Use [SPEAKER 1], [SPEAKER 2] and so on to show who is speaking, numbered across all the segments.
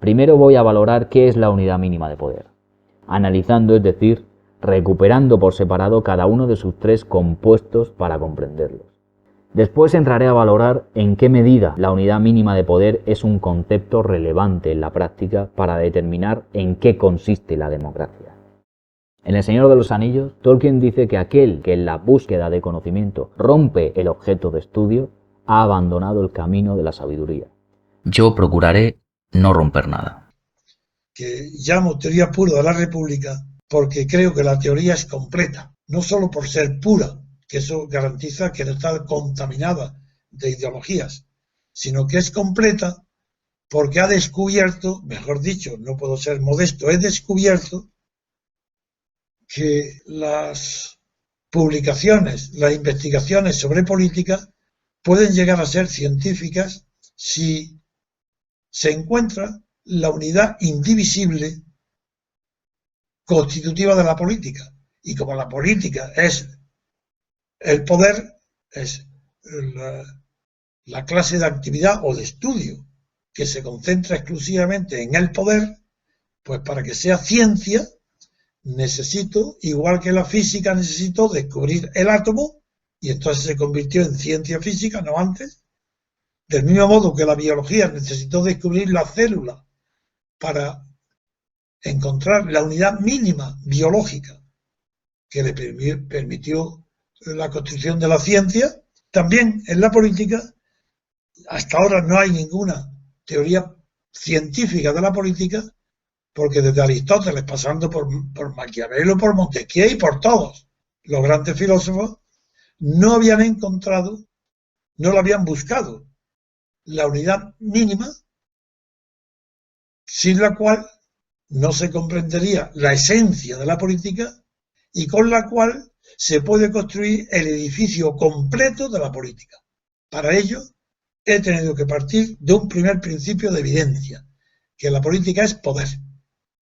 [SPEAKER 1] Primero voy a valorar qué es la unidad mínima de poder, analizando, es decir, recuperando por separado cada uno de sus tres compuestos para comprenderlos. Después entraré a valorar en qué medida la unidad mínima de poder es un concepto relevante en la práctica para determinar en qué consiste la democracia. En El Señor de los Anillos, Tolkien dice que aquel que en la búsqueda de conocimiento rompe el objeto de estudio ha abandonado el camino de la sabiduría. Yo procuraré no romper nada.
[SPEAKER 2] Que llamo teoría pura de la República porque creo que la teoría es completa, no solo por ser pura, que eso garantiza que no está contaminada de ideologías, sino que es completa porque ha descubierto, mejor dicho, no puedo ser modesto, he descubierto que las publicaciones, las investigaciones sobre política pueden llegar a ser científicas si se encuentra la unidad indivisible constitutiva de la política. Y como la política es el poder, es la clase de actividad o de estudio que se concentra exclusivamente en el poder, pues para que sea ciencia necesito, igual que la física necesitó descubrir el átomo, y entonces se convirtió en ciencia física, no antes, del mismo modo que la biología necesitó descubrir la célula para encontrar la unidad mínima biológica que le permitió la construcción de la ciencia. También en la política, hasta ahora no hay ninguna teoría científica de la política, porque desde Aristóteles, pasando por Maquiavelo, por Montesquieu y por todos los grandes filósofos, no habían encontrado, no lo habían buscado, la unidad mínima sin la cual no se comprendería la esencia de la política y con la cual se puede construir el edificio completo de la política. Para ello, he tenido que partir de un primer principio de evidencia, que la política es poder.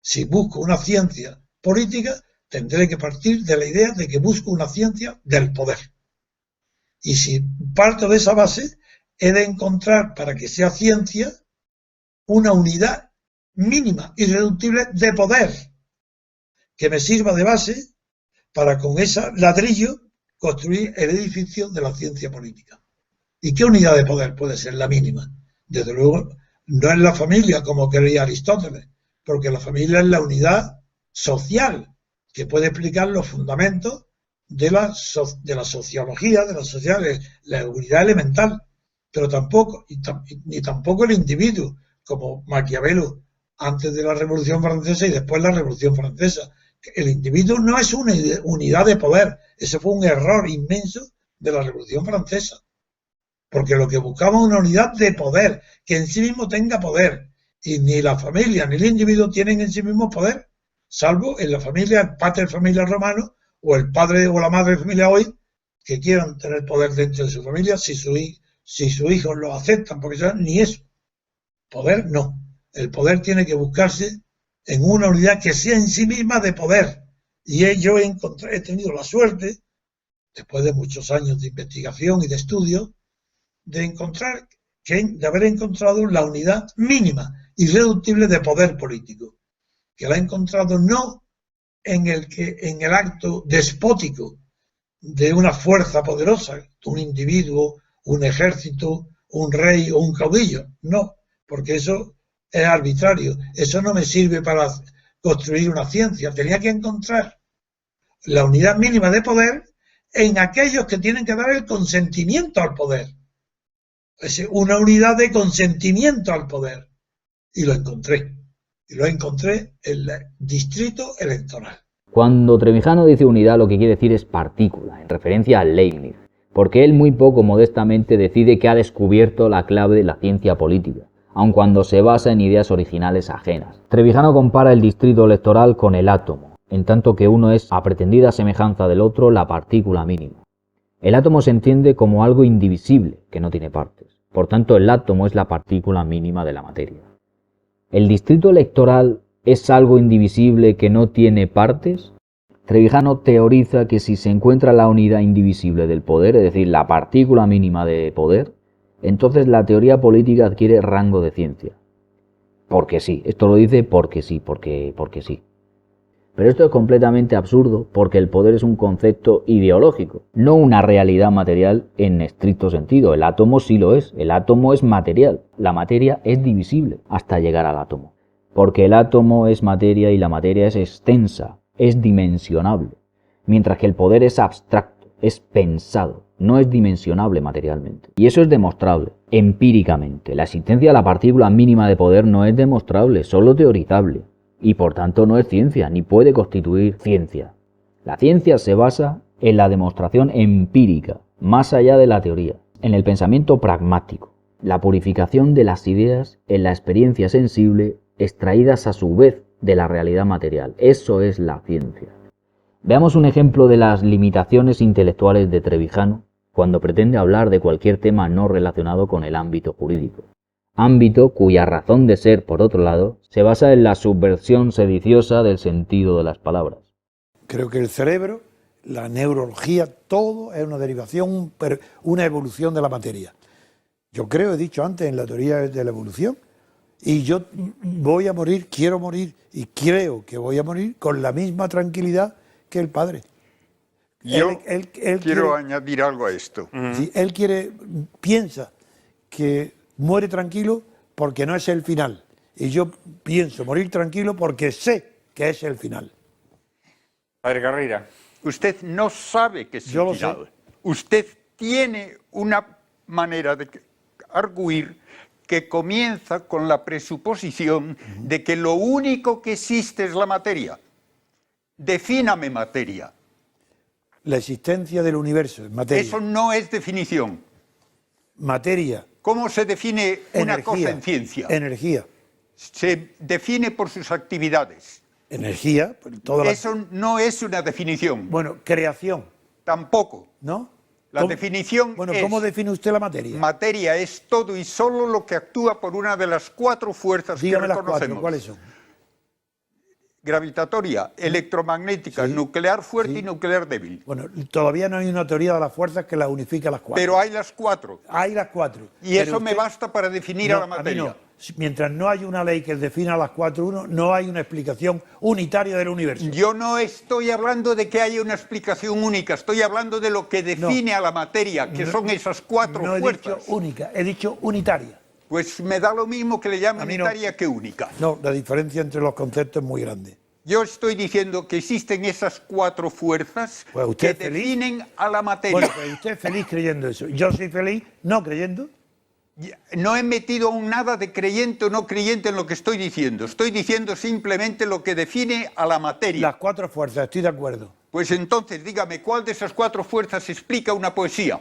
[SPEAKER 2] Si busco una ciencia política, tendré que partir de la idea de que busco una ciencia del poder. Y si parto de esa base, he de encontrar, para que sea ciencia, una unidad mínima, irreductible de poder, que me sirva de base para con ese ladrillo construir el edificio de la ciencia política. ¿Y qué unidad de poder puede ser la mínima? Desde luego, no es la familia como creía Aristóteles, porque la familia es la unidad social que puede explicar los fundamentos de la sociología, de las sociales, la unidad elemental, pero tampoco, ni tampoco el individuo, como Maquiavelo antes de la Revolución Francesa y después la Revolución Francesa. El individuo no es una unidad de poder, ese fue un error inmenso de la Revolución Francesa, porque lo que buscamos es una unidad de poder, que en sí mismo tenga poder, y ni la familia ni el individuo tienen en sí mismo poder, salvo en la familia, el pater familia romano, o el padre o la madre de familia hoy, que quieran tener poder dentro de su familia, si sus hijos lo aceptan, porque ni eso. Poder no. El poder tiene que buscarse en una unidad que sea en sí misma de poder. Y yo he tenido la suerte, después de muchos años de investigación y de estudio, de haber encontrado la unidad mínima, irreductible de poder político, que la he encontrado no en el acto despótico de una fuerza poderosa, un individuo, un ejército, un rey o un caudillo, no, porque eso es arbitrario, eso no me sirve para construir una ciencia. Tenía que encontrar la unidad mínima de poder en aquellos que tienen que dar el consentimiento al poder. Es una unidad de consentimiento al poder. Y lo encontré. Y lo encontré en el distrito electoral.
[SPEAKER 1] Cuando Trevijano dice unidad, lo que quiere decir es partícula, en referencia a Leibniz, porque él muy poco modestamente decide que ha descubierto la clave de la ciencia política, aun cuando se basa en ideas originales ajenas. Trevijano compara el distrito electoral con el átomo, en tanto que uno es, a pretendida semejanza del otro, la partícula mínima. El átomo se entiende como algo indivisible, que no tiene partes. Por tanto, el átomo es la partícula mínima de la materia. ¿El distrito electoral es algo indivisible que no tiene partes? Trevijano teoriza que si se encuentra la unidad indivisible del poder, es decir, la partícula mínima de poder, entonces la teoría política adquiere rango de ciencia. porque sí. Esto lo dice porque sí, porque sí. Pero esto es completamente absurdo porque el poder es un concepto ideológico, no una realidad material en estricto sentido. El átomo sí lo es, el átomo es material, la materia es divisible hasta llegar al átomo. Porque el átomo es materia y la materia es extensa, es dimensionable, mientras que el poder es abstracto, es pensado, no es dimensionable materialmente. Y eso es demostrable, empíricamente. La existencia de la partícula mínima de poder no es demostrable, solo teorizable. Y por tanto no es ciencia, ni puede constituir ciencia. La ciencia se basa en la demostración empírica, más allá de la teoría, en el pensamiento pragmático, la purificación de las ideas en la experiencia sensible, extraídas a su vez de la realidad material. Eso es la ciencia. Veamos un ejemplo de las limitaciones intelectuales de Trevijano cuando pretende hablar de cualquier tema no relacionado con el ámbito jurídico. Ámbito cuya razón de ser, por otro lado, se basa en la subversión sediciosa del sentido de las palabras.
[SPEAKER 3] Creo que el cerebro, la neurología, todo es una derivación, una evolución de la materia. Yo creo, he dicho antes, en la teoría de la evolución, y yo voy a morir, quiero morir, y creo que voy a morir con la misma tranquilidad que el padre.
[SPEAKER 4] Yo quiero añadir algo a esto.
[SPEAKER 3] Sí, él piensa que muere tranquilo porque no es el final. Y yo pienso morir tranquilo porque sé que es el final.
[SPEAKER 4] Padre Carreira, usted no sabe que es
[SPEAKER 3] Yo
[SPEAKER 4] el
[SPEAKER 3] lo
[SPEAKER 4] final.
[SPEAKER 3] sé.
[SPEAKER 4] Usted tiene una manera de arguir que comienza con la presuposición de que lo único que existe es la materia. Defíname materia.
[SPEAKER 3] La existencia del universo es materia.
[SPEAKER 4] Eso no es definición.
[SPEAKER 3] Materia.
[SPEAKER 4] ¿Cómo se define una
[SPEAKER 3] Energía.
[SPEAKER 4] cosa en ciencia?
[SPEAKER 3] Energía.
[SPEAKER 4] Se define por sus actividades.
[SPEAKER 3] Energía.
[SPEAKER 4] Eso no es una definición.
[SPEAKER 3] Bueno, creación.
[SPEAKER 4] Tampoco.
[SPEAKER 3] ¿No?
[SPEAKER 4] La definición
[SPEAKER 3] Bueno,
[SPEAKER 4] es...
[SPEAKER 3] ¿cómo define usted la materia?
[SPEAKER 4] Materia es todo y solo lo que actúa por una de las 4 fuerzas
[SPEAKER 3] Dígame
[SPEAKER 4] que
[SPEAKER 3] las
[SPEAKER 4] reconocemos.
[SPEAKER 3] 4, ¿cuáles son?
[SPEAKER 4] Gravitatoria, electromagnética,
[SPEAKER 3] Sí.
[SPEAKER 4] nuclear fuerte
[SPEAKER 3] Sí.
[SPEAKER 4] y nuclear débil.
[SPEAKER 3] Bueno, todavía no hay una teoría de las fuerzas que las unifique a las 4.
[SPEAKER 4] Pero hay las 4.
[SPEAKER 3] Hay las 4.
[SPEAKER 4] Y eso me basta para definir a la materia.
[SPEAKER 3] A mí no. Mientras no hay una ley que defina las 4.1, no hay una explicación unitaria del universo.
[SPEAKER 4] Yo no estoy hablando de que haya una explicación única, estoy hablando de lo que define a la materia, que son esas 4
[SPEAKER 3] No he
[SPEAKER 4] fuerzas.
[SPEAKER 3] dicho única, he dicho unitaria.
[SPEAKER 4] Pues me da lo mismo que le llame
[SPEAKER 3] A mí no.
[SPEAKER 4] unitaria que única.
[SPEAKER 3] No, la diferencia entre los conceptos es muy grande.
[SPEAKER 4] Yo estoy diciendo que existen esas 4 fuerzas
[SPEAKER 3] Pues usted
[SPEAKER 4] que
[SPEAKER 3] es feliz.
[SPEAKER 4] definen a la materia.
[SPEAKER 3] Bueno, pues usted es feliz creyendo eso. Yo soy feliz no creyendo.
[SPEAKER 4] No he metido aún nada de creyente o no creyente en lo que estoy diciendo. Estoy diciendo simplemente lo que define a la materia.
[SPEAKER 3] Las 4 fuerzas, estoy de acuerdo.
[SPEAKER 4] Pues entonces, dígame, ¿cuál de esas 4 fuerzas explica una poesía?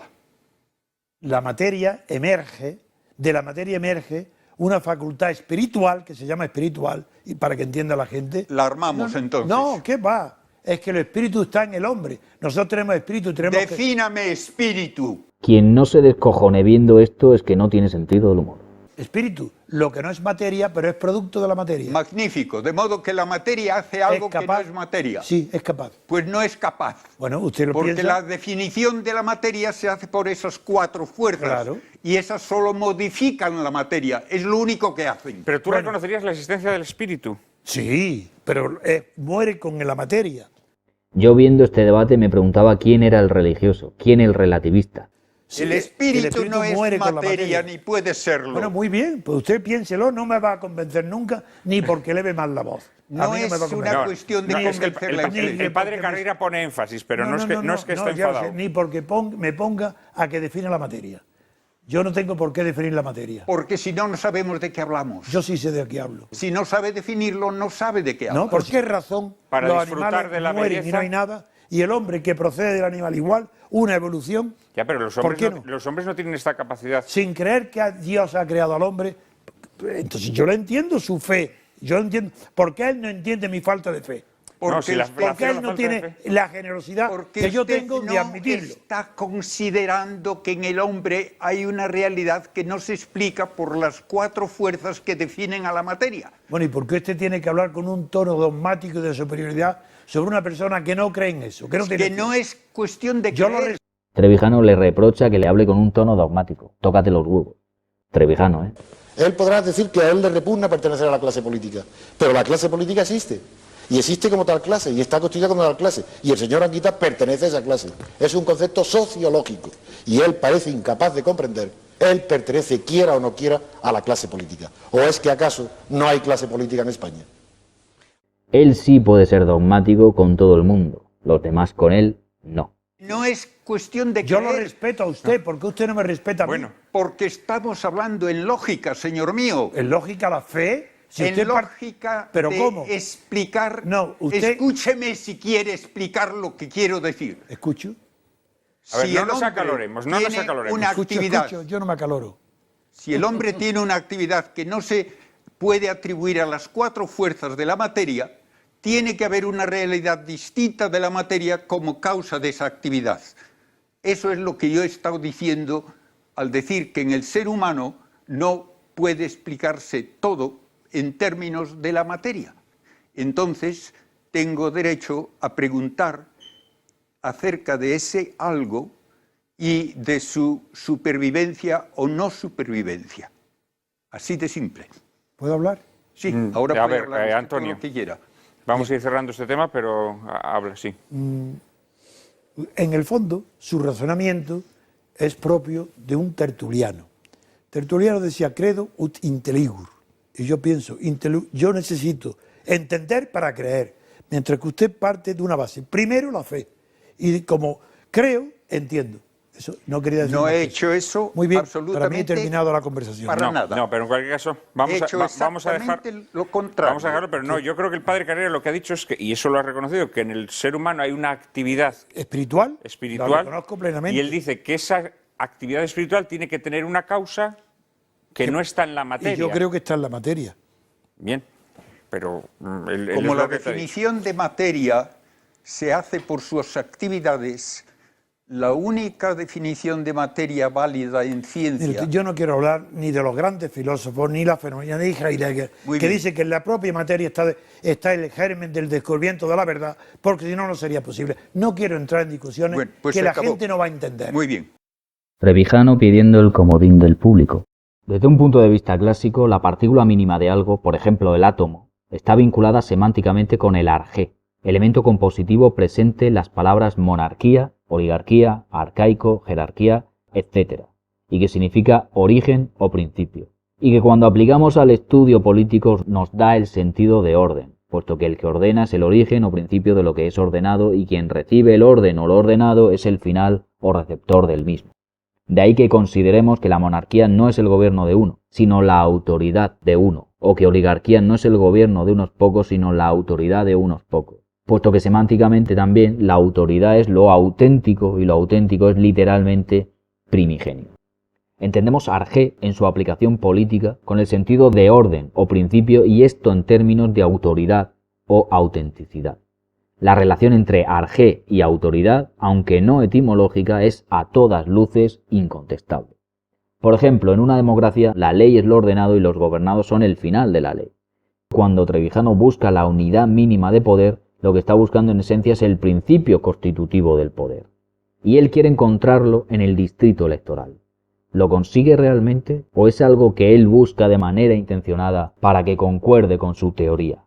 [SPEAKER 3] La materia emerge, de la materia emerge una facultad espiritual, que se llama espiritual, y para que entienda la gente.
[SPEAKER 4] La armamos entonces.
[SPEAKER 3] No, ¿qué va? Es que el espíritu está en el hombre. Nosotros tenemos espíritu, tenemos que...
[SPEAKER 4] Defíname espíritu.
[SPEAKER 1] Quien no se descojone viendo esto es que no tiene sentido del humor.
[SPEAKER 3] Espíritu, lo que no es materia, pero es producto de la materia.
[SPEAKER 4] Magnífico, de modo que la materia hace algo que no es materia.
[SPEAKER 3] Sí, es capaz.
[SPEAKER 4] Pues no es capaz.
[SPEAKER 3] Bueno, usted lo
[SPEAKER 4] Porque
[SPEAKER 3] piensa.
[SPEAKER 4] la definición de la materia se hace por esas 4 fuerzas.
[SPEAKER 3] Claro.
[SPEAKER 4] Y esas solo modifican la materia. Es lo único que hacen.
[SPEAKER 5] Pero tú reconocerías la existencia del espíritu.
[SPEAKER 3] Sí, pero muere con la materia.
[SPEAKER 1] Yo viendo este debate me preguntaba quién era el religioso, quién el relativista.
[SPEAKER 3] Sí,
[SPEAKER 4] el espíritu no es
[SPEAKER 3] muere con la
[SPEAKER 4] materia, ni puede serlo.
[SPEAKER 3] Bueno, muy bien, pues usted piénselo, no me va a convencer nunca, ni porque eleve mal la voz.
[SPEAKER 4] No
[SPEAKER 3] me
[SPEAKER 4] es
[SPEAKER 3] va a convencer.
[SPEAKER 4] una cuestión de
[SPEAKER 5] es que
[SPEAKER 4] convencer la gente.
[SPEAKER 5] el padre Carreira pone énfasis, pero no es que esté
[SPEAKER 3] ya
[SPEAKER 5] enfadado.
[SPEAKER 3] sé, ni porque me ponga a que define la materia. Yo no tengo por qué definir la materia.
[SPEAKER 4] Porque si no, no sabemos de qué hablamos.
[SPEAKER 3] Yo sí sé de qué hablo.
[SPEAKER 4] Si no sabe definirlo, no sabe de qué habla.
[SPEAKER 3] ¿No? ¿Por qué razón
[SPEAKER 5] Para
[SPEAKER 3] los
[SPEAKER 5] disfrutar
[SPEAKER 3] animales
[SPEAKER 5] de la
[SPEAKER 3] mueren y
[SPEAKER 5] belleza.
[SPEAKER 3] no hay nada? Y el hombre que procede del animal igual, una evolución,
[SPEAKER 5] Ya, pero los
[SPEAKER 3] ¿por
[SPEAKER 5] hombres,
[SPEAKER 3] qué
[SPEAKER 5] no,
[SPEAKER 3] no?
[SPEAKER 5] los hombres no tienen esta capacidad.
[SPEAKER 3] sin creer que Dios ha creado al hombre. Entonces yo le entiendo su fe. Yo entiendo. ¿Por qué él no entiende mi falta de fe?
[SPEAKER 4] Porque
[SPEAKER 5] No, si la-
[SPEAKER 4] usted-
[SPEAKER 5] la-
[SPEAKER 3] Porque él no
[SPEAKER 5] falta de
[SPEAKER 3] tiene
[SPEAKER 5] fe.
[SPEAKER 3] la generosidad
[SPEAKER 4] porque
[SPEAKER 3] que yo
[SPEAKER 4] usted
[SPEAKER 3] tengo de
[SPEAKER 4] no
[SPEAKER 3] admitirlo.
[SPEAKER 4] está considerando que en el hombre hay una realidad que no se explica por las 4 fuerzas que definen a la materia.
[SPEAKER 3] Bueno, ¿y por qué usted tiene que hablar con un tono dogmático y de superioridad sobre una persona que no cree en eso? Que no, tiene
[SPEAKER 4] Que no
[SPEAKER 3] fe?
[SPEAKER 4] es cuestión de
[SPEAKER 3] Yo lo
[SPEAKER 4] creer.
[SPEAKER 1] Trevijano le reprocha que le hable con un tono dogmático. Tócate los huevos. Trevijano, ¿eh?
[SPEAKER 6] Él podrá decir que a él le repugna pertenecer a la clase política, pero la clase política existe, y existe como tal clase, y está constituida como tal clase, y el señor Anguita pertenece a esa clase. Es un concepto sociológico, y él parece incapaz de comprender. Él pertenece, quiera o no quiera, a la clase política. ¿O es que acaso no hay clase política en España?
[SPEAKER 1] Él sí puede ser dogmático con todo el mundo, los demás con él no.
[SPEAKER 4] No es cuestión de
[SPEAKER 3] Yo lo
[SPEAKER 4] creer,
[SPEAKER 3] respeto a usted, ¿por qué usted no me respeta a mí?
[SPEAKER 5] Bueno,
[SPEAKER 4] porque estamos hablando en lógica, señor mío.
[SPEAKER 3] En lógica, la fe... Si
[SPEAKER 4] En
[SPEAKER 3] usted
[SPEAKER 4] lógica
[SPEAKER 3] ¿Pero
[SPEAKER 4] de
[SPEAKER 3] cómo?
[SPEAKER 4] explicar...
[SPEAKER 3] No, usted...
[SPEAKER 4] Escúcheme si quiere explicar lo que quiero decir.
[SPEAKER 3] Escucho.
[SPEAKER 5] a ver,
[SPEAKER 4] Si
[SPEAKER 5] no
[SPEAKER 4] el
[SPEAKER 5] nos
[SPEAKER 4] hombre
[SPEAKER 5] acaloremos, no nos
[SPEAKER 4] tiene
[SPEAKER 5] acaloremos.
[SPEAKER 4] una actividad.
[SPEAKER 3] Escucho, yo no me acaloro.
[SPEAKER 4] Si el hombre tiene una actividad que no se puede atribuir a las 4 fuerzas de la materia, tiene que haber una realidad distinta de la materia como causa de esa actividad. Eso es lo que yo he estado diciendo al decir que en el ser humano no puede explicarse todo en términos de la materia. Entonces, tengo derecho a preguntar acerca de ese algo y de su supervivencia o no supervivencia. Así de simple.
[SPEAKER 3] ¿Puedo hablar?
[SPEAKER 4] Sí, ahora
[SPEAKER 5] a
[SPEAKER 4] puede
[SPEAKER 5] ver,
[SPEAKER 4] hablar usted todo
[SPEAKER 5] Antonio.
[SPEAKER 4] lo que quiera.
[SPEAKER 5] Vamos a ir cerrando este tema, pero habla, sí.
[SPEAKER 3] En el fondo, su razonamiento es propio de un tertuliano. Tertuliano decía, credo ut intelligur. Y yo pienso, yo necesito entender para creer, mientras que usted parte de una base. Primero la fe. Y como creo, entiendo. Eso no quería decir
[SPEAKER 4] No
[SPEAKER 3] más
[SPEAKER 4] he
[SPEAKER 3] que
[SPEAKER 4] hecho eso
[SPEAKER 3] Muy bien,
[SPEAKER 4] absolutamente.
[SPEAKER 3] para mí he terminado la conversación.
[SPEAKER 4] para
[SPEAKER 5] No,
[SPEAKER 4] nada.
[SPEAKER 5] no, pero en cualquier caso,
[SPEAKER 4] He
[SPEAKER 5] vamos
[SPEAKER 4] hecho
[SPEAKER 5] vamos a dejar...
[SPEAKER 4] exactamente lo contrario.
[SPEAKER 5] Vamos a dejarlo, pero no, yo creo que el padre Carrera lo que ha dicho es que, y eso lo ha reconocido, que en el ser humano hay una actividad
[SPEAKER 3] ¿Espiritual? Lo
[SPEAKER 5] espiritual,
[SPEAKER 3] reconozco plenamente.
[SPEAKER 5] y él dice que esa actividad espiritual tiene que tener una causa que no está en la materia.
[SPEAKER 3] Y yo creo que está en la materia.
[SPEAKER 5] Bien, pero él
[SPEAKER 4] Como
[SPEAKER 5] es
[SPEAKER 4] la
[SPEAKER 5] lo que te ha dicho.
[SPEAKER 4] definición de materia se hace por sus actividades, la única definición de materia válida en
[SPEAKER 3] Mire
[SPEAKER 4] ciencia...
[SPEAKER 3] usted, yo no quiero hablar ni de los grandes filósofos, ni la fenomenología, ni Heidegger,
[SPEAKER 4] Muy
[SPEAKER 3] que
[SPEAKER 4] bien.
[SPEAKER 3] dice que en la propia materia está el germen del descubrimiento de la verdad, porque si no, no sería posible. No quiero entrar en discusiones
[SPEAKER 4] Bueno, pues
[SPEAKER 3] que
[SPEAKER 4] se
[SPEAKER 3] la
[SPEAKER 4] acabó.
[SPEAKER 3] gente no va a entender.
[SPEAKER 4] Muy bien.
[SPEAKER 1] Trevijano pidiendo el comodín del público. Desde un punto de vista clásico, la partícula mínima de algo, por ejemplo el átomo, está vinculada semánticamente con el arjé, elemento compositivo presente en las palabras monarquía, oligarquía, arcaico, jerarquía, etc., y que significa origen o principio, y que cuando aplicamos al estudio político nos da el sentido de orden, puesto que el que ordena es el origen o principio de lo que es ordenado y quien recibe el orden o lo ordenado es el final o receptor del mismo. De ahí que consideremos que la monarquía no es el gobierno de uno, sino la autoridad de uno, o que oligarquía no es el gobierno de unos pocos, sino la autoridad de unos pocos, puesto que semánticamente también la autoridad es lo auténtico y lo auténtico es literalmente primigenio. Entendemos arjé en su aplicación política con el sentido de orden o principio y esto en términos de autoridad o autenticidad. La relación entre arjé y autoridad, aunque no etimológica, es a todas luces incontestable. Por ejemplo, en una democracia la ley es lo ordenado y los gobernados son el final de la ley. Cuando Trevijano busca la unidad mínima de poder, lo que está buscando en esencia es el principio constitutivo del poder. Y él quiere encontrarlo en el distrito electoral. ¿Lo consigue realmente o es algo que él busca de manera intencionada para que concuerde con su teoría?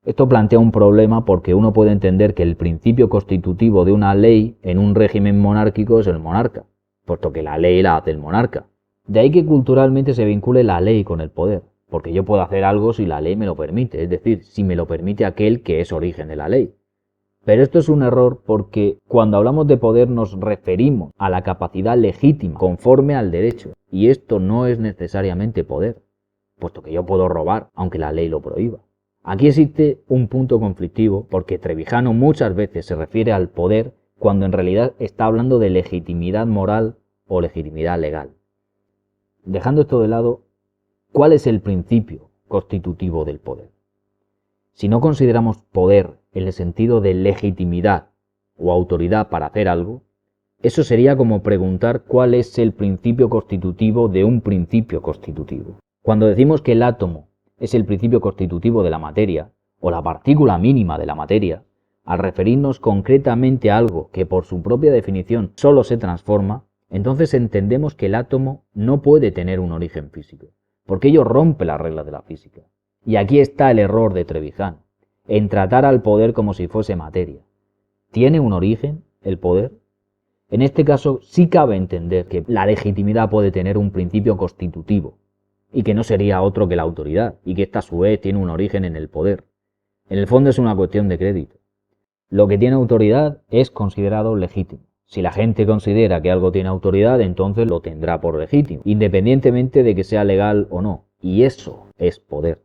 [SPEAKER 1] Esto plantea un problema porque uno puede entender que el principio constitutivo de una ley en un régimen monárquico es el monarca, puesto que la ley la hace el monarca. De ahí que culturalmente se vincule la ley con el poder, porque yo puedo hacer algo si la ley me lo permite, es decir, si me lo permite aquel que es origen de la ley. Pero esto es un error porque cuando hablamos de poder nos referimos a la capacidad legítima conforme al derecho, y esto no es necesariamente poder, puesto que yo puedo robar aunque la ley lo prohíba. Aquí existe un punto conflictivo porque Trevijano muchas veces se refiere al poder cuando en realidad está hablando de legitimidad moral o legitimidad legal. Dejando esto de lado, ¿cuál es el principio constitutivo del poder? Si no consideramos poder en el sentido de legitimidad o autoridad para hacer algo, eso sería como preguntar cuál es el principio constitutivo de un principio constitutivo. Cuando decimos que el átomo es el principio constitutivo de la materia, o la partícula mínima de la materia, al referirnos concretamente a algo que por su propia definición solo se transforma, entonces entendemos que el átomo no puede tener un origen físico, porque ello rompe las reglas de la física. Y aquí está el error de Trevijano, en tratar al poder como si fuese materia. ¿Tiene un origen el poder? En este caso sí cabe entender que la legitimidad puede tener un principio constitutivo, y que no sería otro que la autoridad, y que esta a su vez tiene un origen en el poder. En el fondo es una cuestión de crédito. Lo que tiene autoridad es considerado legítimo. Si la gente considera que algo tiene autoridad, entonces lo tendrá por legítimo, independientemente de que sea legal o no. Y eso es poder.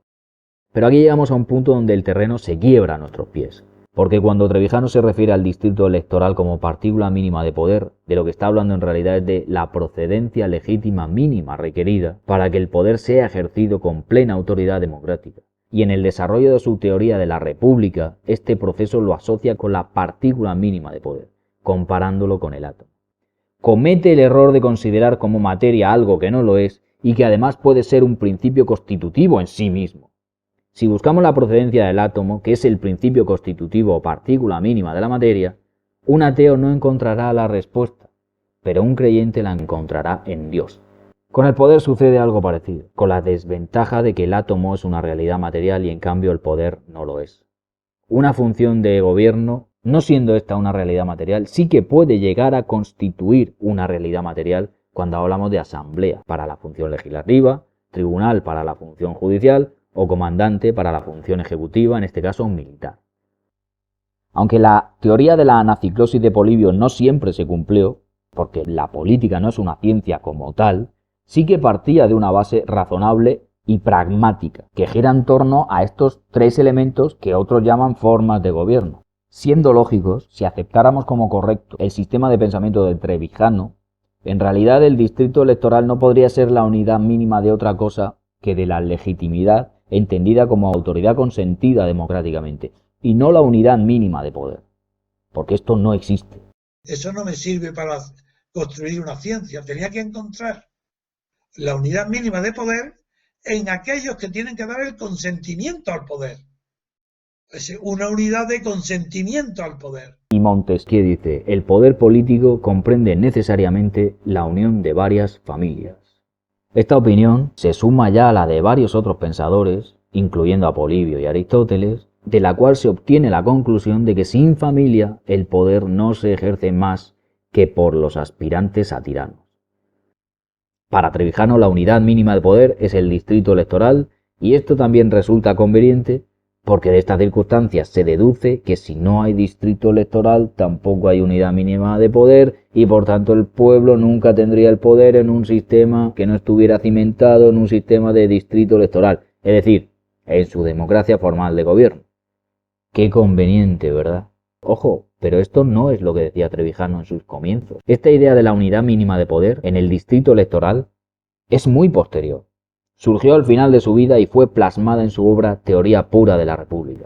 [SPEAKER 1] Pero aquí llegamos a un punto donde el terreno se quiebra a nuestros pies. Porque cuando Trevijano se refiere al distrito electoral como partícula mínima de poder, de lo que está hablando en realidad es de la procedencia legítima mínima requerida para que el poder sea ejercido con plena autoridad democrática. Y en el desarrollo de su teoría de la república, este proceso lo asocia con la partícula mínima de poder, comparándolo con el átomo. Comete el error de considerar como materia algo que no lo es y que además puede ser un principio constitutivo en sí mismo. Si buscamos la procedencia del átomo, que es el principio constitutivo o partícula mínima de la materia, un ateo no encontrará la respuesta, pero un creyente la encontrará en Dios. Con el poder sucede algo parecido, con la desventaja de que el átomo es una realidad material y en cambio el poder no lo es. Una función de gobierno, no siendo esta una realidad material, sí que puede llegar a constituir una realidad material cuando hablamos de asamblea para la función legislativa, tribunal para la función judicial o comandante para la función ejecutiva, en este caso un militar. Aunque la teoría de la anaciclosis de Polibio no siempre se cumplió, porque la política no es una ciencia como tal, sí que partía de una base razonable y pragmática, que gira en torno a estos tres elementos que otros llaman formas de gobierno. Siendo lógicos, si aceptáramos como correcto el sistema de pensamiento de Trevijano, en realidad el distrito electoral no podría ser la unidad mínima de otra cosa que de la legitimidad entendida como autoridad consentida democráticamente, y no la unidad mínima de poder, porque esto no existe.
[SPEAKER 2] Eso no me sirve para construir una ciencia. Tenía que encontrar la unidad mínima de poder en aquellos que tienen que dar el consentimiento al poder. Es una unidad de consentimiento al poder.
[SPEAKER 1] Y Montesquieu dice, el poder político comprende necesariamente la unión de varias familias. Esta opinión se suma ya a la de varios otros pensadores, incluyendo a Polibio y Aristóteles, de la cual se obtiene la conclusión de que sin familia el poder no se ejerce más que por los aspirantes a tiranos. Para Trevijano la unidad mínima de poder es el distrito electoral y esto también resulta conveniente porque de estas circunstancias se deduce que si no hay distrito electoral tampoco hay unidad mínima de poder y por tanto el pueblo nunca tendría el poder en un sistema que no estuviera cimentado en un sistema de distrito electoral, es decir, en su democracia formal de gobierno. Qué conveniente, ¿verdad? Ojo, pero esto no es lo que decía Trevijano en sus comienzos. Esta idea de la unidad mínima de poder en el distrito electoral es muy posterior. Surgió al final de su vida y fue plasmada en su obra Teoría pura de la República.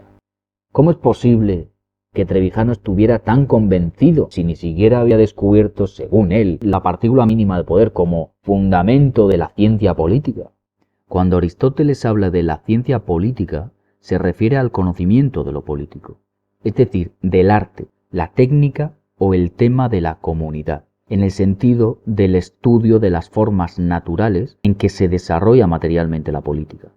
[SPEAKER 1] ¿Cómo es posible que Trevijano estuviera tan convencido si ni siquiera había descubierto, según él, la partícula mínima de poder como fundamento de la ciencia política? Cuando Aristóteles habla de la ciencia política, se refiere al conocimiento de lo político, es decir, del arte, la técnica o el tema de la comunidad, en el sentido del estudio de las formas naturales en que se desarrolla materialmente la política,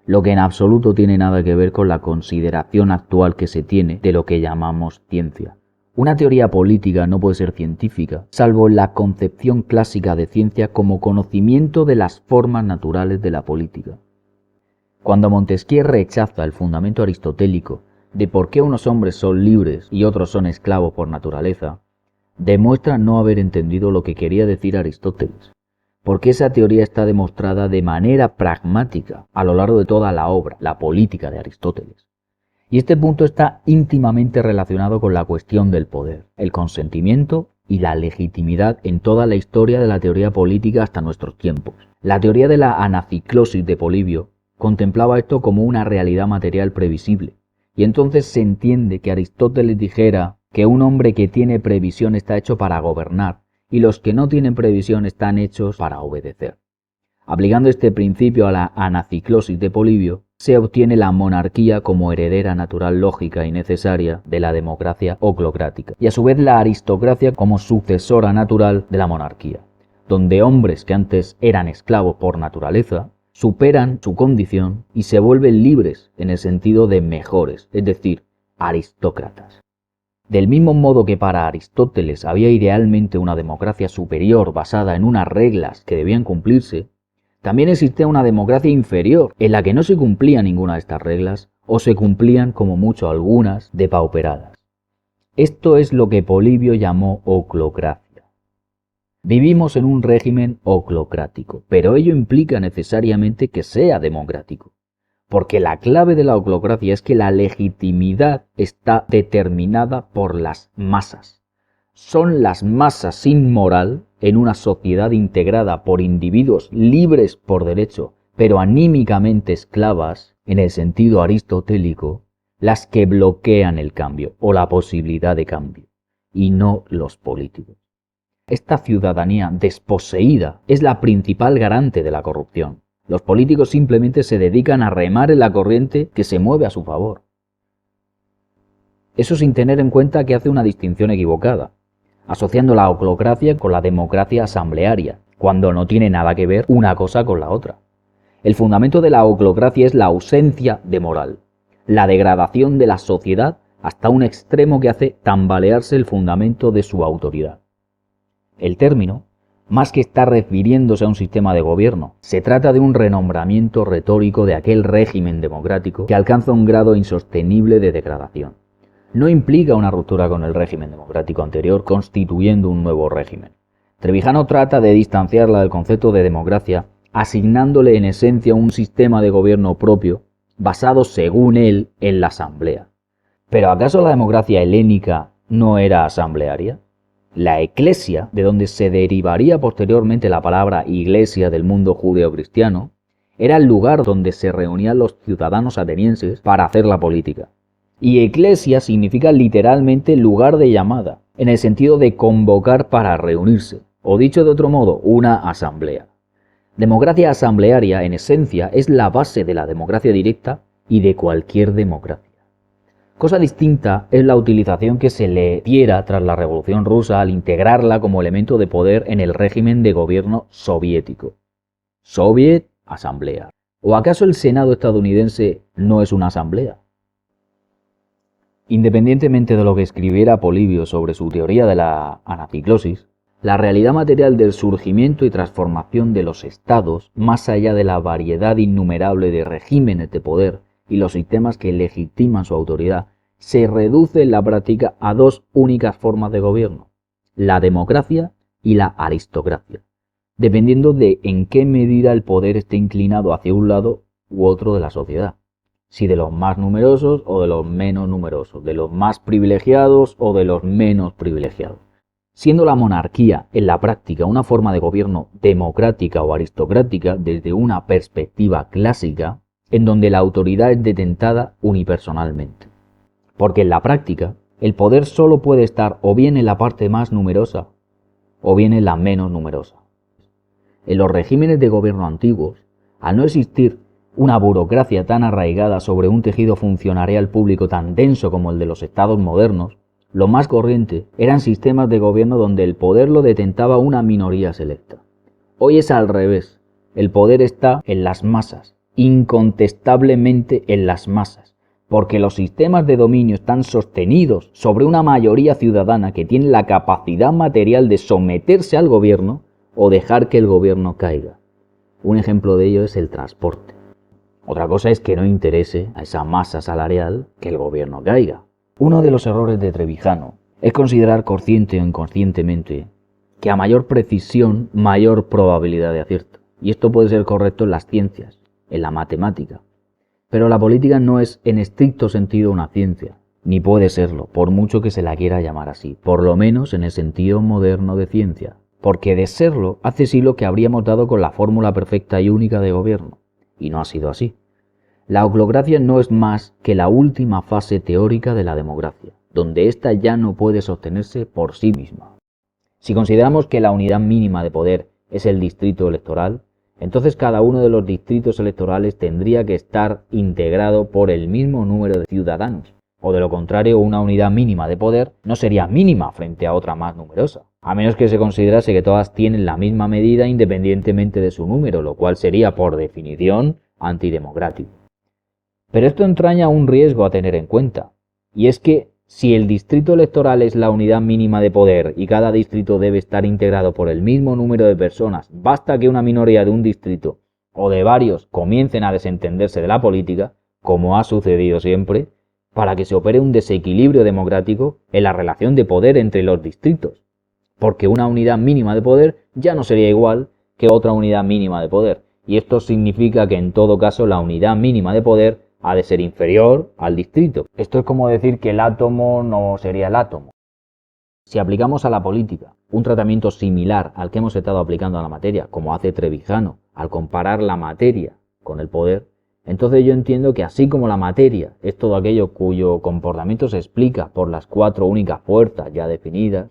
[SPEAKER 1] lo que en absoluto tiene nada que ver con la consideración actual que se tiene de lo que llamamos ciencia. Una teoría política no puede ser científica, salvo en la concepción clásica de ciencia como conocimiento de las formas naturales de la política. Cuando Montesquieu rechaza el fundamento aristotélico de por qué unos hombres son libres y otros son esclavos por naturaleza, demuestra no haber entendido lo que quería decir Aristóteles, porque esa teoría está demostrada de manera pragmática a lo largo de toda la obra, la política de Aristóteles. Y este punto está íntimamente relacionado con la cuestión del poder, el consentimiento y la legitimidad en toda la historia de la teoría política hasta nuestros tiempos. La teoría de la anaciclosis de Polibio contemplaba esto como una realidad material previsible, y entonces se entiende que Aristóteles dijera que un hombre que tiene previsión está hecho para gobernar y los que no tienen previsión están hechos para obedecer. Aplicando este principio a la anaciclosis de Polibio, se obtiene la monarquía como heredera natural lógica y necesaria de la democracia oclocrática, y a su vez la aristocracia como sucesora natural de la monarquía. donde hombres que antes eran esclavos por naturaleza, superan su condición y se vuelven libres en el sentido de mejores, es decir, aristócratas. Del mismo modo que para Aristóteles había idealmente una democracia superior basada en unas reglas que debían cumplirse, también existía una democracia inferior en la que no se cumplía ninguna de estas reglas o se cumplían como mucho algunas depauperadas. Esto es lo que Polibio llamó oclocracia. Vivimos en un régimen oclocrático, pero ello implica necesariamente que sea democrático. Porque la clave de la oclocracia es que la legitimidad está determinada por las masas. Son las masas sin moral, en una sociedad integrada por individuos libres por derecho, pero anímicamente esclavas, en el sentido aristotélico, las que bloquean el cambio o la posibilidad de cambio, y no los políticos. Esta ciudadanía desposeída es la principal garante de la corrupción. Los políticos simplemente se dedican a remar en la corriente que se mueve a su favor. Eso sin tener en cuenta que hace una distinción equivocada, asociando la oclocracia con la democracia asamblearia, cuando no tiene nada que ver una cosa con la otra. El fundamento de la oclocracia es la ausencia de moral, la degradación de la sociedad hasta un extremo que hace tambalearse el fundamento de su autoridad. El término, más que estar refiriéndose a un sistema de gobierno, se trata de un renombramiento retórico de aquel régimen democrático que alcanza un grado insostenible de degradación. No implica una ruptura con el régimen democrático anterior constituyendo un nuevo régimen. Trevijano trata de distanciarla del concepto de democracia, asignándole en esencia un sistema de gobierno propio, basado según él en la asamblea. ¿Pero acaso la democracia helénica no era asamblearia? La eclesia, de donde se derivaría posteriormente la palabra iglesia del mundo judeocristiano, era el lugar donde se reunían los ciudadanos atenienses para hacer la política. Y eclesia significa literalmente lugar de llamada, en el sentido de convocar para reunirse, o dicho de otro modo, una asamblea. Democracia asamblearia, en esencia, es la base de la democracia directa y de cualquier democracia. Cosa distinta es la utilización que se le diera tras la Revolución Rusa al integrarla como elemento de poder en el régimen de gobierno soviético. Soviet, asamblea. ¿O acaso el Senado estadounidense no es una asamblea? Independientemente de lo que escribiera Polibio sobre su teoría de la anaciclosis, la realidad material del surgimiento y transformación de los estados, más allá de la variedad innumerable de regímenes de poder y los sistemas que legitiman su autoridad, se reduce en la práctica a dos únicas formas de gobierno, la democracia y la aristocracia, dependiendo de en qué medida el poder esté inclinado hacia un lado u otro de la sociedad, si de los más numerosos o de los menos numerosos, de los más privilegiados o de los menos privilegiados. Siendo la monarquía en la práctica una forma de gobierno democrática o aristocrática desde una perspectiva clásica, en donde la autoridad es detentada unipersonalmente. Porque en la práctica, el poder solo puede estar o bien en la parte más numerosa o bien en la menos numerosa. En los regímenes de gobierno antiguos, al no existir una burocracia tan arraigada sobre un tejido funcionarial público tan denso como el de los estados modernos, lo más corriente eran sistemas de gobierno donde el poder lo detentaba una minoría selecta. Hoy es al revés, el poder está en las masas, incontestablemente en las masas, porque los sistemas de dominio están sostenidos sobre una mayoría ciudadana que tiene la capacidad material de someterse al gobierno o dejar que el gobierno caiga. Un ejemplo de ello es el transporte. Otra cosa es que no interese a esa masa salarial que el gobierno caiga. Uno de los errores de Trevijano es considerar consciente o inconscientemente que a mayor precisión, mayor probabilidad de acierto. Y esto puede ser correcto en las ciencias, en la matemática. Pero la política no es en estricto sentido una ciencia, ni puede serlo, por mucho que se la quiera llamar así, por lo menos en el sentido moderno de ciencia, porque de serlo, hace siglos que habríamos dado con la fórmula perfecta y única de gobierno, y no ha sido así. La oclocracia no es más que la última fase teórica de la democracia, donde ésta ya no puede sostenerse por sí misma. Si consideramos que la unidad mínima de poder es el distrito electoral, entonces cada uno de los distritos electorales tendría que estar integrado por el mismo número de ciudadanos, o de lo contrario una unidad mínima de poder no sería mínima frente a otra más numerosa, a menos que se considerase que todas tienen la misma medida independientemente de su número, lo cual sería por definición antidemocrático. Pero esto entraña un riesgo a tener en cuenta, y es que si el distrito electoral es la unidad mínima de poder y cada distrito debe estar integrado por el mismo número de personas, basta que una minoría de un distrito o de varios comiencen a desentenderse de la política, como ha sucedido siempre, para que se opere un desequilibrio democrático en la relación de poder entre los distritos, porque una unidad mínima de poder ya no sería igual que otra unidad mínima de poder, y esto significa que en todo caso la unidad mínima de poder ha de ser inferior al distrito. Esto es como decir que el átomo no sería el átomo. Si aplicamos a la política un tratamiento similar al que hemos estado aplicando a la materia, como hace Trevijano al comparar la materia con el poder, entonces yo entiendo que así como la materia es todo aquello cuyo comportamiento se explica por las 4 únicas fuerzas ya definidas,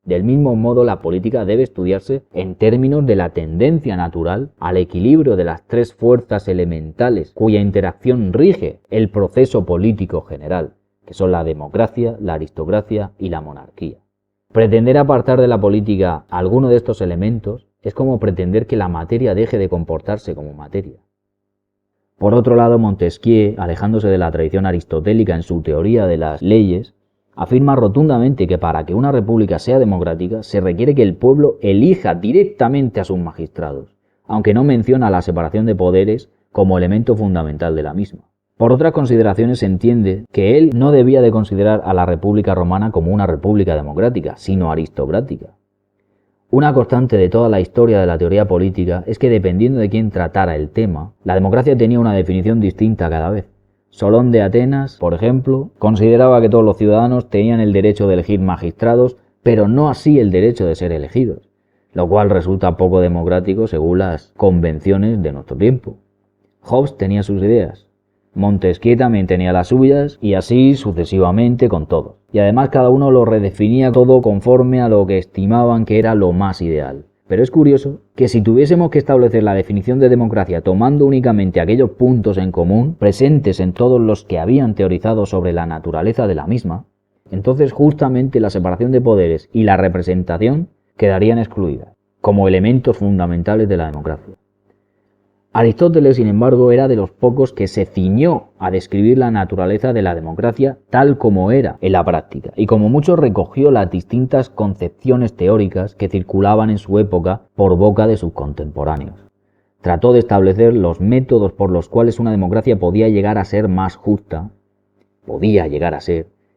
[SPEAKER 1] del mismo modo la política debe estudiarse en términos de la tendencia natural al equilibrio de las 3 fuerzas elementales cuya interacción rige el proceso político general, que son la democracia, la aristocracia y la monarquía. Pretender apartar de la política alguno de estos elementos es como pretender que la materia deje de comportarse como materia. Por otro lado, Montesquieu, alejándose de la tradición aristotélica en su teoría de las leyes, afirma rotundamente que para que una república sea democrática se requiere que el pueblo elija directamente a sus magistrados, aunque no menciona la separación de poderes como elemento fundamental de la misma. Por otras consideraciones se entiende que él no debía de considerar a la República Romana como una república democrática, sino aristocrática. Una constante de toda la historia de la teoría política es que dependiendo de quién tratara el tema, la democracia tenía una definición distinta cada vez. Solón de Atenas, por ejemplo, consideraba que todos los ciudadanos tenían el derecho de elegir magistrados, pero no así el derecho de ser elegidos, lo cual resulta poco democrático según las convenciones de nuestro tiempo. Hobbes tenía sus ideas, Montesquieu también tenía las suyas, y así sucesivamente con todos. Y además cada uno lo redefinía todo conforme a lo que estimaban que era lo más ideal. Pero es curioso que si tuviésemos que establecer la definición de democracia tomando únicamente aquellos puntos en común presentes en todos los que habían teorizado sobre la naturaleza de la misma, entonces justamente la separación de poderes y la representación quedarían excluidas, como elementos fundamentales de la democracia. Aristóteles, sin embargo, era de los pocos que se ciñó a describir la naturaleza de la democracia tal como era en la práctica, y como mucho recogió las distintas concepciones teóricas que circulaban en su época por boca de sus contemporáneos. Trató de establecer los métodos por los cuales una democracia podía llegar a ser más justa,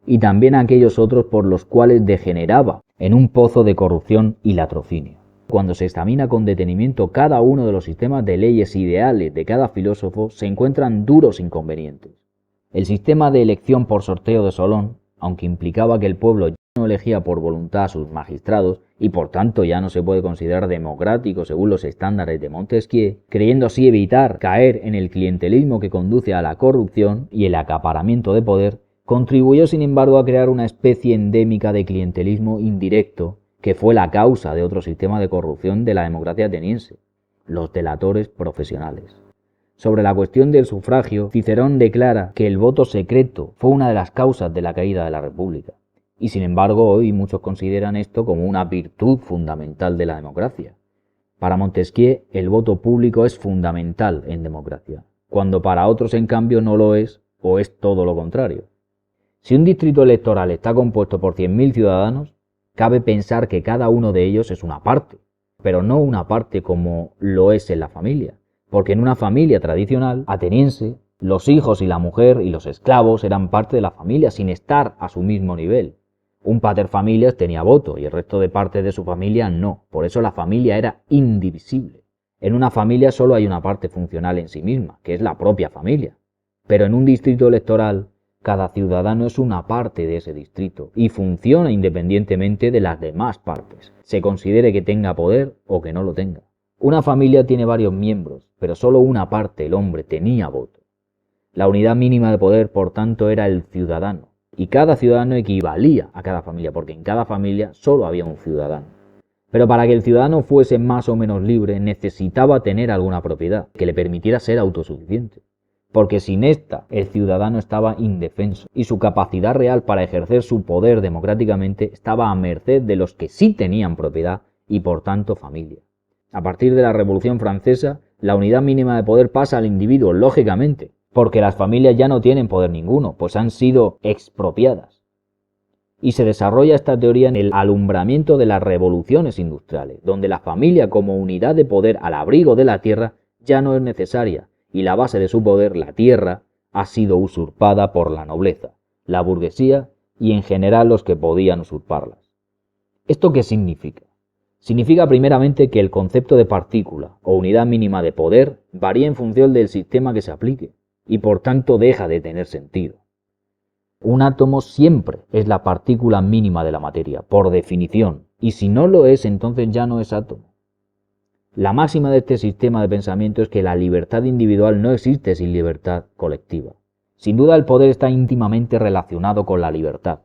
[SPEAKER 1] y también aquellos otros por los cuales degeneraba en un pozo de corrupción y latrocinio. Cuando se examina con detenimiento cada uno de los sistemas de leyes ideales de cada filósofo, se encuentran duros inconvenientes. El sistema de elección por sorteo de Solón, aunque implicaba que el pueblo ya no elegía por voluntad a sus magistrados y por tanto ya no se puede considerar democrático según los estándares de Montesquieu, creyendo así evitar caer en el clientelismo que conduce a la corrupción y el acaparamiento de poder, contribuyó sin embargo a crear una especie endémica de clientelismo indirecto que fue la causa de otro sistema de corrupción de la democracia ateniense, los delatores profesionales. Sobre la cuestión del sufragio, Cicerón declara que el voto secreto fue una de las causas de la caída de la República, y sin embargo hoy muchos consideran esto como una virtud fundamental de la democracia. Para Montesquieu, el voto público es fundamental en democracia, cuando para otros en cambio no lo es o es todo lo contrario. Si un distrito electoral está compuesto por 100.000 ciudadanos, cabe pensar que cada uno de ellos es una parte, pero no una parte como lo es en la familia, porque en una familia tradicional ateniense, los hijos y la mujer y los esclavos eran parte de la familia sin estar a su mismo nivel. Un paterfamilias tenía voto y el resto de parte de su familia no, por eso la familia era indivisible. En una familia solo hay una parte funcional en sí misma, que es la propia familia, pero en un distrito electoral cada ciudadano es una parte de ese distrito y funciona independientemente de las demás partes, se considere que tenga poder o que no lo tenga. Una familia tiene varios miembros, pero solo una parte, el hombre, tenía voto. La unidad mínima de poder, por tanto, era el ciudadano, y cada ciudadano equivalía a cada familia, porque en cada familia solo había un ciudadano. Pero para que el ciudadano fuese más o menos libre, necesitaba tener alguna propiedad que le permitiera ser autosuficiente. porque sin esta el ciudadano estaba indefenso y su capacidad real para ejercer su poder democráticamente estaba a merced de los que sí tenían propiedad y por tanto familia. A partir de la Revolución Francesa, la unidad mínima de poder pasa al individuo, lógicamente, porque las familias ya no tienen poder ninguno, pues han sido expropiadas. Y se desarrolla esta teoría en el alumbramiento de las revoluciones industriales, donde la familia como unidad de poder al abrigo de la tierra ya no es necesaria, y la base de su poder, la tierra, ha sido usurpada por la nobleza, la burguesía y en general los que podían usurparlas. ¿Esto qué significa? Significa primeramente que el concepto de partícula o unidad mínima de poder varía en función del sistema que se aplique y por tanto deja de tener sentido. Un átomo siempre es la partícula mínima de la materia, por definición, y si no lo es, entonces ya no es átomo. La máxima de este sistema de pensamiento es que la libertad individual no existe sin libertad colectiva. Sin duda el poder está íntimamente relacionado con la libertad,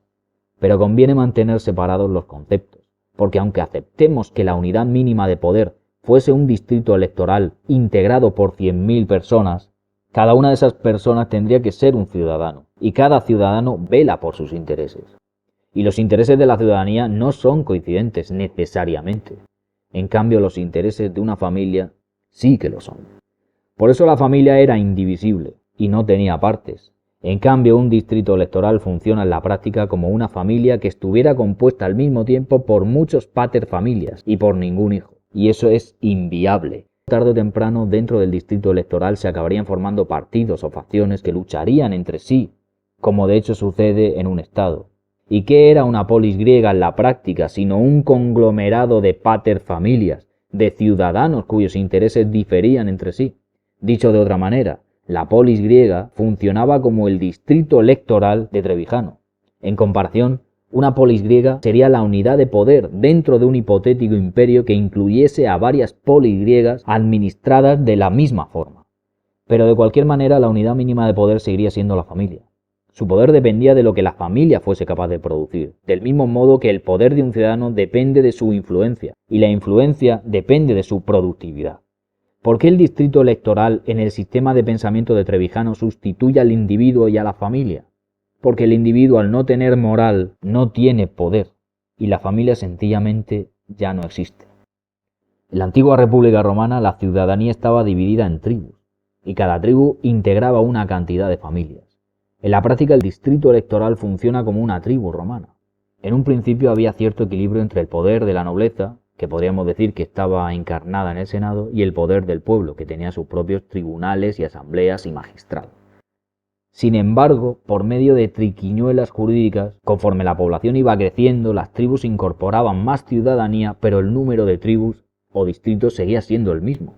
[SPEAKER 1] pero conviene mantener separados los conceptos, porque aunque aceptemos que la unidad mínima de poder fuese un distrito electoral integrado por 100.000 personas, cada una de esas personas tendría que ser un ciudadano, y cada ciudadano vela por sus intereses. Y los intereses de la ciudadanía no son coincidentes necesariamente. En cambio, los intereses de una familia sí que lo son. Por eso la familia era indivisible y no tenía partes. En cambio, un distrito electoral funciona en la práctica como una familia que estuviera compuesta al mismo tiempo por muchos paterfamilias y por ningún hijo. Y eso es inviable. Tarde o temprano, dentro del distrito electoral se acabarían formando partidos o facciones que lucharían entre sí, como de hecho sucede en un estado. ¿Y qué era una polis griega en la práctica, sino un conglomerado de paterfamilias, de ciudadanos cuyos intereses diferían entre sí? Dicho de otra manera, la polis griega funcionaba como el distrito electoral de Trevijano. En comparación, una polis griega sería la unidad de poder dentro de un hipotético imperio que incluyese a varias polis griegas administradas de la misma forma. Pero de cualquier manera, la unidad mínima de poder seguiría siendo la familia. Su poder dependía de lo que la familia fuese capaz de producir, del mismo modo que el poder de un ciudadano depende de su influencia, y la influencia depende de su productividad. ¿Por qué el distrito electoral en el sistema de pensamiento de Trevijano sustituye al individuo y a la familia? Porque el individuo, al no tener moral, no tiene poder, y la familia sencillamente ya no existe. En la antigua República Romana la ciudadanía estaba dividida en tribus, y cada tribu integraba una cantidad de familias. En la práctica el distrito electoral funciona como una tribu romana. En un principio había cierto equilibrio entre el poder de la nobleza, que podríamos decir que estaba encarnada en el Senado, y el poder del pueblo, que tenía sus propios tribunales y asambleas y magistrados. Sin embargo, por medio de triquiñuelas jurídicas, conforme la población iba creciendo, las tribus incorporaban más ciudadanía, pero el número de tribus o distritos seguía siendo el mismo.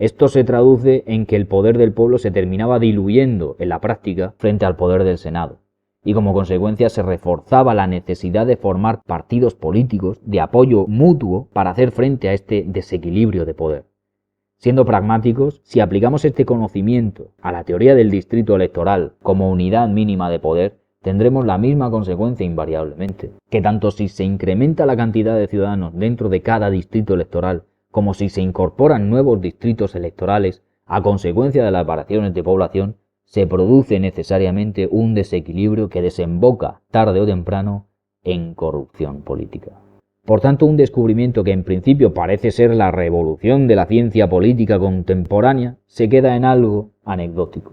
[SPEAKER 1] Esto se traduce en que el poder del pueblo se terminaba diluyendo en la práctica frente al poder del Senado, y como consecuencia se reforzaba la necesidad de formar partidos políticos de apoyo mutuo para hacer frente a este desequilibrio de poder. Siendo pragmáticos, si aplicamos este conocimiento a la teoría del distrito electoral como unidad mínima de poder, tendremos la misma consecuencia invariablemente, que tanto si se incrementa la cantidad de ciudadanos dentro de cada distrito electoral, como si se incorporan nuevos distritos electorales a consecuencia de las variaciones de población, se produce necesariamente un desequilibrio que desemboca, tarde o temprano, en corrupción política. Por tanto, un descubrimiento que en principio parece ser la revolución de la ciencia política contemporánea se queda en algo anecdótico.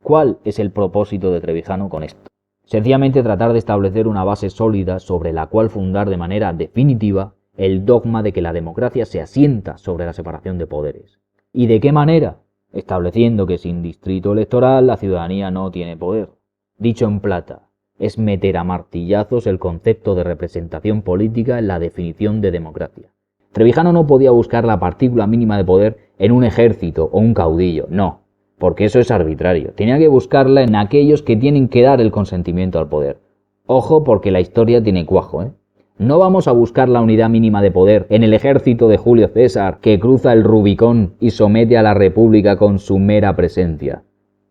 [SPEAKER 1] ¿Cuál es el propósito de Trevijano con esto? Sencillamente tratar de establecer una base sólida sobre la cual fundar de manera definitiva el dogma de que la democracia se asienta sobre la separación de poderes. ¿Y de qué manera? Estableciendo que sin distrito electoral la ciudadanía no tiene poder. Dicho en plata, es meter a martillazos el concepto de representación política en la definición de democracia. Trevijano no podía buscar la partícula mínima de poder en un ejército o un caudillo, no, porque eso es arbitrario. Tenía que buscarla en aquellos que tienen que dar el consentimiento al poder. Ojo, porque la historia tiene cuajo, ¿eh? No vamos a buscar la unidad mínima de poder en el ejército de Julio César, que cruza el Rubicón y somete a la República con su mera presencia.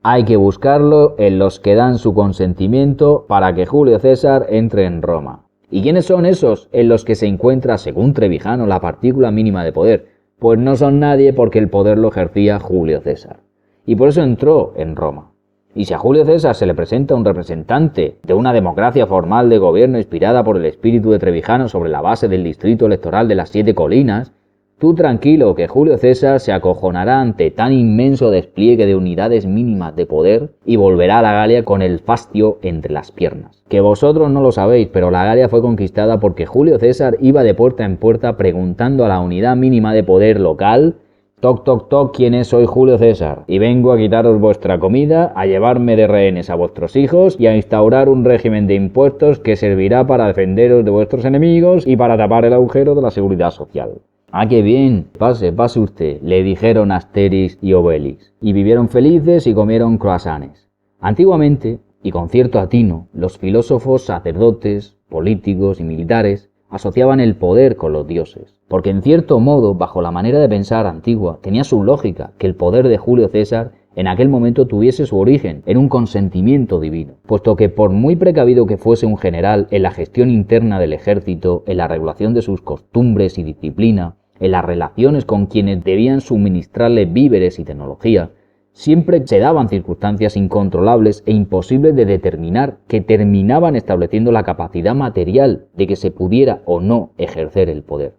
[SPEAKER 1] Hay que buscarlo en los que dan su consentimiento para que Julio César entre en Roma. ¿Y quiénes son esos en los que se encuentra, según Trevijano, la partícula mínima de poder? Pues no son nadie, porque el poder lo ejercía Julio César. y por eso entró en Roma. Y si a Julio César se le presenta un representante de una democracia formal de gobierno inspirada por el espíritu de Trevijano sobre la base del distrito electoral de las 7 colinas, tú tranquilo que Julio César se acojonará ante tan inmenso despliegue de unidades mínimas de poder y volverá a la Galia con el fastio entre las piernas. Que vosotros no lo sabéis, pero la Galia fue conquistada porque Julio César iba de puerta en puerta preguntando a la unidad mínima de poder local: toc, toc, toc, ¿quién es? Soy Julio César, y vengo a quitaros vuestra comida, a llevarme de rehenes a vuestros hijos y a instaurar un régimen de impuestos que servirá para defenderos de vuestros enemigos y para tapar el agujero de la seguridad social. ¡Ah, qué bien! Pase, pase usted, le dijeron Asterix y Obelix, y vivieron felices y comieron croissants. Antiguamente, y con cierto atino, los filósofos, sacerdotes, políticos y militares asociaban el poder con los dioses, porque en cierto modo, bajo la manera de pensar antigua, tenía su lógica que el poder de Julio César en aquel momento tuviese su origen en un consentimiento divino, puesto que por muy precavido que fuese un general en la gestión interna del ejército, en la regulación de sus costumbres y disciplina, en las relaciones con quienes debían suministrarle víveres y tecnología, siempre se daban circunstancias incontrolables e imposibles de determinar que terminaban estableciendo la capacidad material de que se pudiera o no ejercer el poder.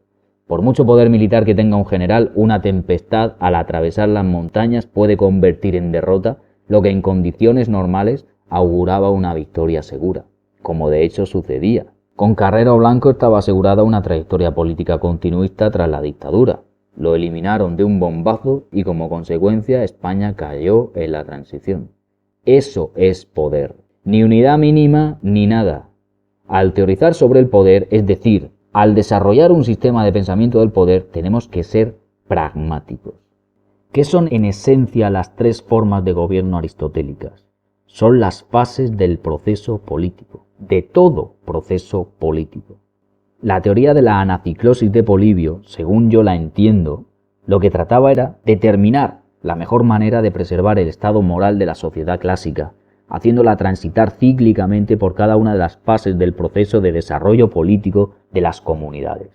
[SPEAKER 1] Por mucho poder militar que tenga un general, una tempestad al atravesar las montañas puede convertir en derrota lo que en condiciones normales auguraba una victoria segura, como de hecho sucedía. Con Carrero Blanco estaba asegurada una trayectoria política continuista tras la dictadura. Lo eliminaron de un bombazo y como consecuencia España cayó en la transición. Eso es poder. Ni unidad mínima ni nada. Al teorizar sobre el poder, es decir, al desarrollar un sistema de pensamiento del poder, tenemos que ser pragmáticos. ¿Qué son en esencia las 3 formas de gobierno aristotélicas? Son las fases del proceso político, de todo proceso político. La teoría de la anaciclosis de Polibio, según yo la entiendo, lo que trataba era determinar la mejor manera de preservar el estado moral de la sociedad clásica, haciéndola transitar cíclicamente por cada una de las fases del proceso de desarrollo político de las comunidades.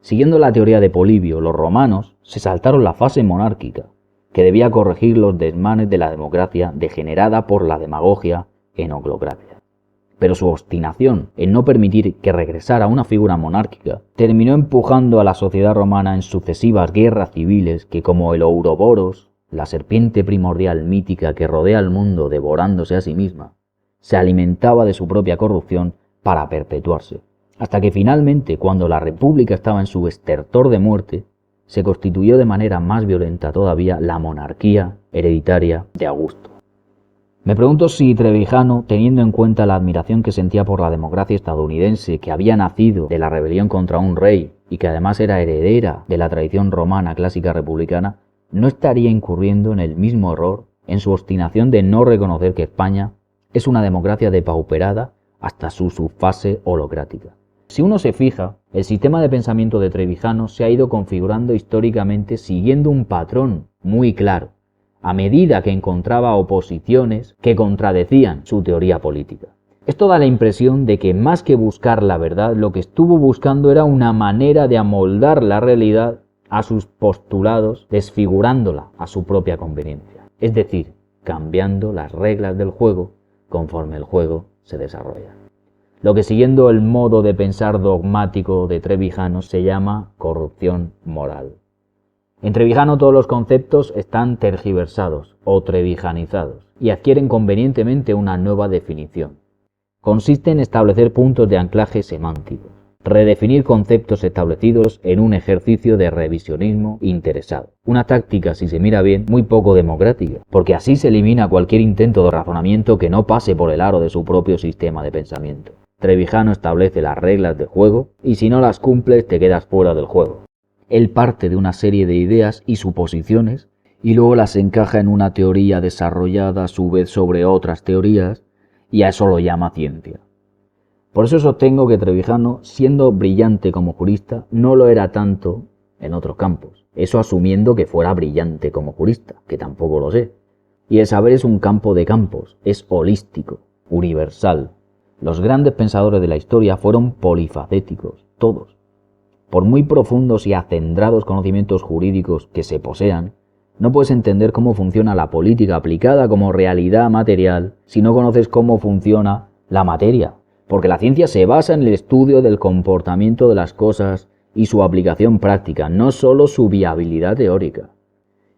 [SPEAKER 1] Siguiendo la teoría de Polibio, los romanos se saltaron la fase monárquica, que debía corregir los desmanes de la democracia degenerada por la demagogia enoclocracia. Pero su obstinación en no permitir que regresara una figura monárquica terminó empujando a la sociedad romana en sucesivas guerras civiles que, como el Ouroboros, la serpiente primordial mítica que rodea al mundo devorándose a sí misma, se alimentaba de su propia corrupción para perpetuarse, hasta que finalmente, cuando la república estaba en su estertor de muerte, se constituyó de manera más violenta todavía la monarquía hereditaria de Augusto. Me pregunto si Trevijano, teniendo en cuenta la admiración que sentía por la democracia estadounidense que había nacido de la rebelión contra un rey y que además era heredera de la tradición romana clásica republicana, no estaría incurriendo en el mismo error en su obstinación de no reconocer que España es una democracia depauperada hasta su subfase holocrática. Si uno se fija, el sistema de pensamiento de Trevijano se ha ido configurando históricamente siguiendo un patrón muy claro, a medida que encontraba oposiciones que contradecían su teoría política. Esto da la impresión de que más que buscar la verdad, lo que estuvo buscando era una manera de amoldar la realidad a sus postulados, desfigurándola a su propia conveniencia, es decir, cambiando las reglas del juego conforme el juego se desarrolla. Lo que siguiendo el modo de pensar dogmático de Trevijano se llama corrupción moral. En Trevijano todos los conceptos están tergiversados o trevijanizados y adquieren convenientemente una nueva definición. Consiste en establecer puntos de anclaje semánticos, redefinir conceptos establecidos en un ejercicio de revisionismo interesado. Una táctica, si se mira bien, muy poco democrática, porque así se elimina cualquier intento de razonamiento que no pase por el aro de su propio sistema de pensamiento. Trevijano establece las reglas del juego y si no las cumples te quedas fuera del juego. Él parte de una serie de ideas y suposiciones y luego las encaja en una teoría desarrollada a su vez sobre otras teorías y a eso lo llama ciencia. Por eso sostengo que Trevijano, siendo brillante como jurista, no lo era tanto en otros campos. Eso asumiendo que fuera brillante como jurista, que tampoco lo sé. Y el saber es un campo de campos, es holístico, universal. Los grandes pensadores de la historia fueron polifacéticos, todos. Por muy profundos y acendrados conocimientos jurídicos que se posean, No puedes entender cómo funciona la política aplicada como realidad material si no conoces cómo funciona la materia, porque la ciencia se basa en el estudio del comportamiento de las cosas y su aplicación práctica, no solo su viabilidad teórica.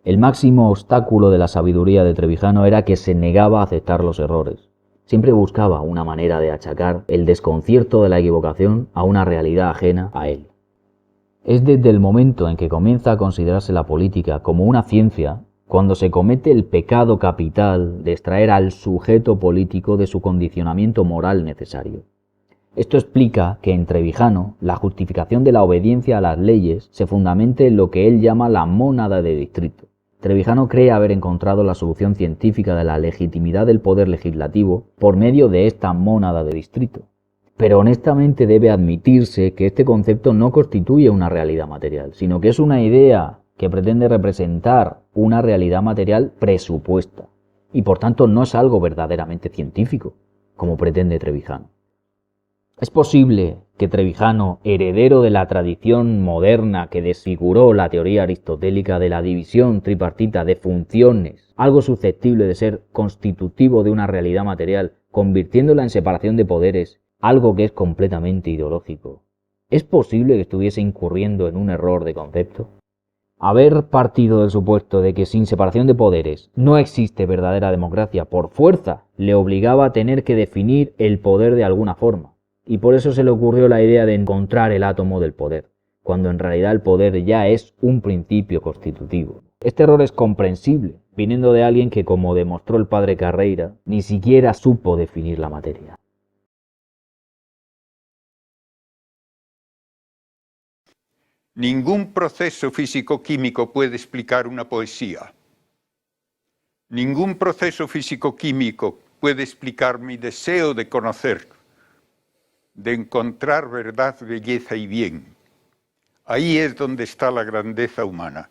[SPEAKER 1] El máximo obstáculo de la sabiduría de Trevijano era que se negaba a aceptar los errores. Siempre buscaba una manera de achacar el desconcierto de la equivocación a una realidad ajena a él. Es desde el momento en que comienza a considerarse la política como una ciencia cuando se comete el pecado capital de extraer al sujeto político de su condicionamiento moral necesario. Esto explica que en Trevijano la justificación de la obediencia a las leyes se fundamente en lo que él llama la mónada de distrito. Trevijano cree haber encontrado la solución científica de la legitimidad del poder legislativo por medio de esta mónada de distrito. Pero honestamente debe admitirse que este concepto no constituye una realidad material, sino que es una idea que pretende representar una realidad material presupuesta, y por tanto no es algo verdaderamente científico, como pretende Trevijano. Es posible que Trevijano, heredero de la tradición moderna que desfiguró la teoría aristotélica de la división tripartita de funciones, algo susceptible de ser constitutivo de una realidad material, convirtiéndola en separación de poderes, algo que es completamente ideológico. ¿Es posible que estuviese incurriendo en un error de concepto? Haber partido del supuesto de que sin separación de poderes no existe verdadera democracia por fuerza le obligaba a tener que definir el poder de alguna forma, y por eso se le ocurrió la idea de encontrar el átomo del poder, cuando en realidad el poder ya es un principio constitutivo. Este error es comprensible, viniendo de alguien que, como demostró el padre Carreira, ni siquiera supo definir la materia.
[SPEAKER 4] Ningún proceso físico-químico puede explicar una poesía. Ningún proceso físico-químico puede explicar mi deseo de conocer, de encontrar verdad, belleza y bien. Ahí es donde está la grandeza humana.